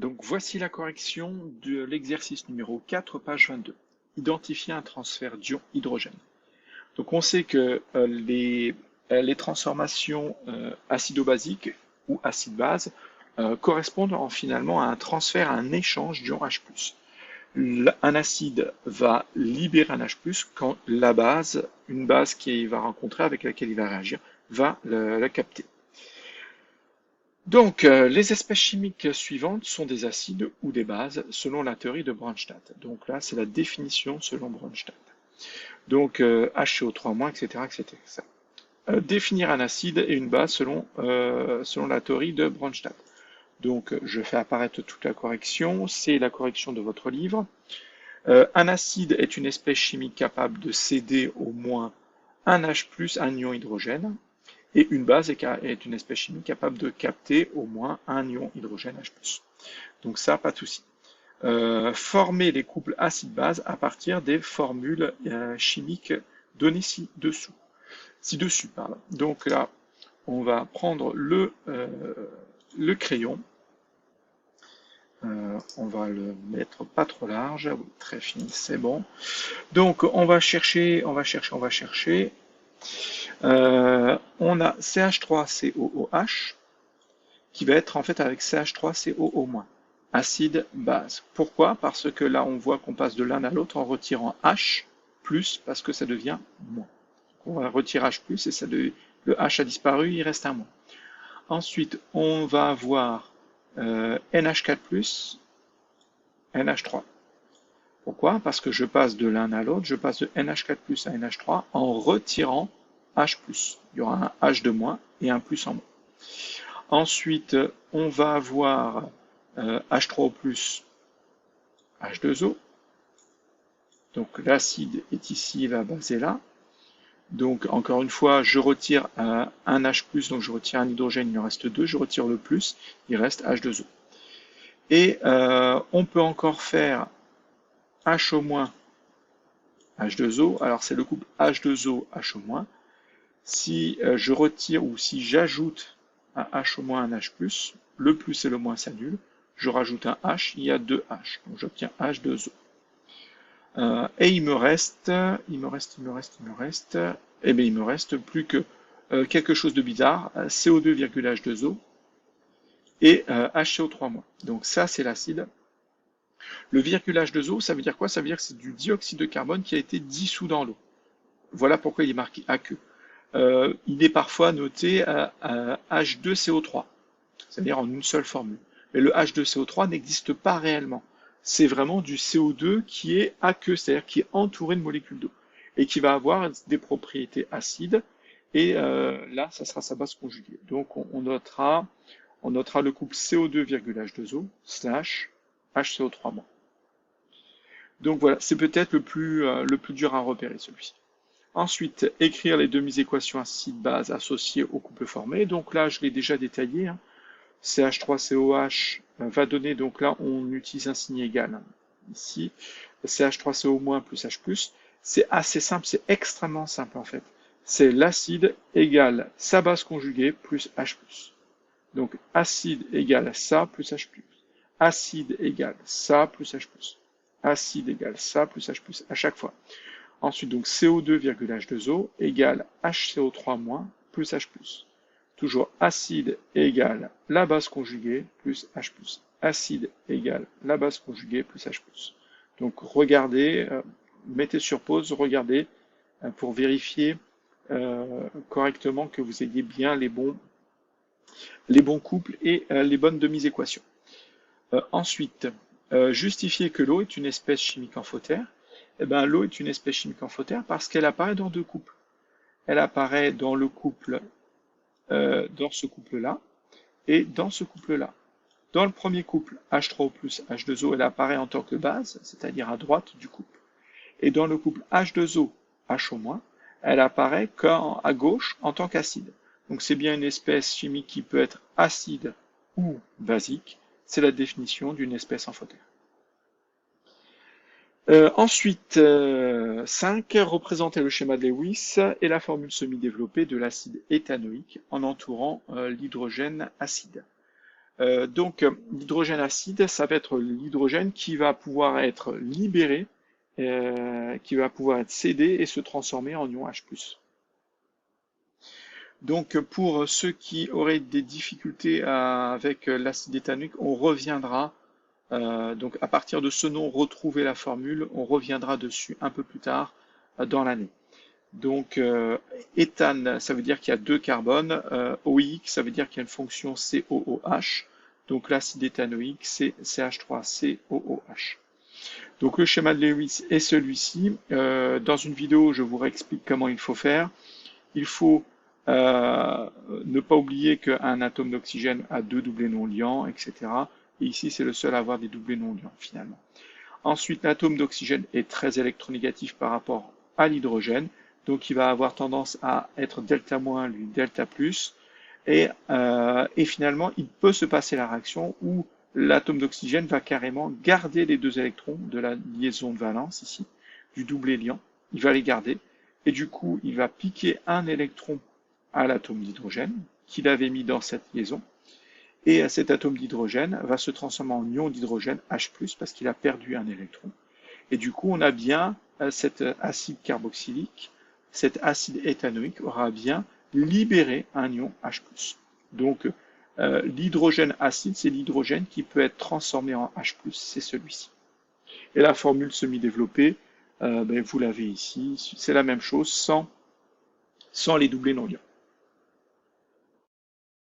Donc voici la correction de l'exercice numéro 4, page 22. Identifier un transfert d'ion hydrogène. Donc on sait que les transformations acido-basiques ou acide-base correspondent finalement à un transfert, à un échange d'ion H+. Un acide va libérer un H+, quand la base, une base qu'il va rencontrer, avec laquelle il va réagir, va la capter. Donc, les espèces chimiques suivantes sont des acides ou des bases selon la théorie de Bronsted. Donc là, c'est la définition selon Bronsted. Donc, HCO3-, etc., etc. Définir un acide et une base selon la théorie de Bronsted. Donc, je fais apparaître toute la correction. C'est la correction de votre livre. Un acide est une espèce chimique capable de céder au moins un H+, un ion hydrogène. Et une base est une espèce chimique capable de capter au moins un ion hydrogène H+. Donc ça, pas de souci. Former les couples acide-base à partir des formules chimiques données ci-dessus. Donc là, on va prendre le crayon. On va le mettre pas trop large, oui, très fini, c'est bon. Donc on va chercher. On a CH3COOH qui va être en fait avec CH3COO-, acide base. Pourquoi? Parce que là on voit qu'on passe de l'un à l'autre en retirant H+, parce que ça devient moins. On va retirer H+, et le H a disparu, il reste un moins. Ensuite, on va avoir NH4+, NH3. Pourquoi? Parce que je passe de l'un à l'autre, je passe de NH4+ à NH3 en retirant H+. Il y aura un H de moins et un plus en moins. Ensuite, on va avoir H3O+, H2O. Donc l'acide est ici, la base est là. Donc encore une fois, je retire un H+, donc je retire un hydrogène, il en reste 2, je retire le plus, il reste H2O. Et on peut encore faire HO-, H2O. Alors c'est le couple H2O, HO-. Si je retire ou si j'ajoute un H-, un H+, le plus et le moins s'annulent, je rajoute un H, il y a deux H, donc j'obtiens H2O. Et il me reste plus que quelque chose de bizarre, CO2, H2O et HCO3-. Donc ça, c'est l'acide. Le H2O, ça veut dire quoi? Ça veut dire que c'est du dioxyde de carbone qui a été dissous dans l'eau. Voilà pourquoi il est marqué aqueux. Il est parfois noté H2CO3, c'est-à-dire en une seule formule. Mais le H2CO3 n'existe pas réellement. C'est vraiment du CO2 qui est aqueux, c'est-à-dire qui est entouré de molécules d'eau, et qui va avoir des propriétés acides, et là, ça sera sa base conjuguée. Donc on notera le couple CO2, H2O / HCO3-. Donc voilà, c'est peut-être le plus dur à repérer, celui-ci. Ensuite, écrire les demi-équations acide-base associées au couple formé. Donc là, je l'ai déjà détaillé. Hein. CH3COH va donner, donc là, on utilise un signe égal. Ici, CH3CO- plus H+. C'est assez simple, c'est extrêmement simple en fait. C'est l'acide égale sa base conjuguée plus H+. Donc acide égale ça plus H+. Acide égale ça plus H+. Acide égale ça plus H+, à chaque fois. Ensuite, donc CO2, H2O égale HCO3- plus H+. Toujours acide égale la base conjuguée plus H+. Acide égale la base conjuguée plus H+. Donc regardez, mettez sur pause, regardez pour vérifier correctement que vous ayez bien les bons couples et les bonnes demi-équations. Ensuite, justifier que l'eau est une espèce chimique amphotère. Eh ben, l'eau est une espèce chimique amphotère parce qu'elle apparaît dans deux couples. Elle apparaît dans le couple, dans ce couple-là et dans ce couple-là. Dans le premier couple, H3O plus H2O, elle apparaît en tant que base, c'est-à-dire à droite du couple. Et dans le couple H2O, HO-, elle apparaît à gauche en tant qu'acide. Donc c'est bien une espèce chimique qui peut être acide ou basique. C'est la définition d'une espèce amphotère. Ensuite, 5, représenter le schéma de Lewis et la formule semi-développée de l'acide éthanoïque en entourant l'hydrogène acide. L'hydrogène acide, ça va être l'hydrogène qui va pouvoir être libéré, qui va pouvoir être cédé et se transformer en ion H+. Donc, pour ceux qui auraient des difficultés avec l'acide éthanoïque, on reviendra. Donc, à partir de ce nom, retrouver la formule, on reviendra dessus un peu plus tard dans l'année. Donc, éthane, ça veut dire qu'il y a deux carbones. OIC, ça veut dire qu'il y a une fonction COOH. Donc, l'acide éthanoïque, c'est CH3COOH. Donc, le schéma de Lewis est celui-ci. Dans une vidéo, je vous réexplique comment il faut faire. Il faut ne pas oublier qu'un atome d'oxygène a deux doublés non liants, etc. Et ici, c'est le seul à avoir des doublés non liants, finalement. Ensuite, l'atome d'oxygène est très électronégatif par rapport à l'hydrogène. Donc, il va avoir tendance à être delta-, lui delta+. Et finalement, il peut se passer la réaction où l'atome d'oxygène va carrément garder les deux électrons de la liaison de valence, ici, du doublé liant. Il va les garder. Et du coup, il va piquer un électron à l'atome d'hydrogène qu'il avait mis dans cette liaison. Et cet atome d'hydrogène va se transformer en ion d'hydrogène H+, parce qu'il a perdu un électron. Et du coup, on a bien cet acide carboxylique, cet acide éthanoïque aura bien libéré un ion H+. Donc, l'hydrogène acide, c'est l'hydrogène qui peut être transformé en H+, c'est celui-ci. Et la formule semi-développée, vous l'avez ici, c'est la même chose sans les doublés non liants.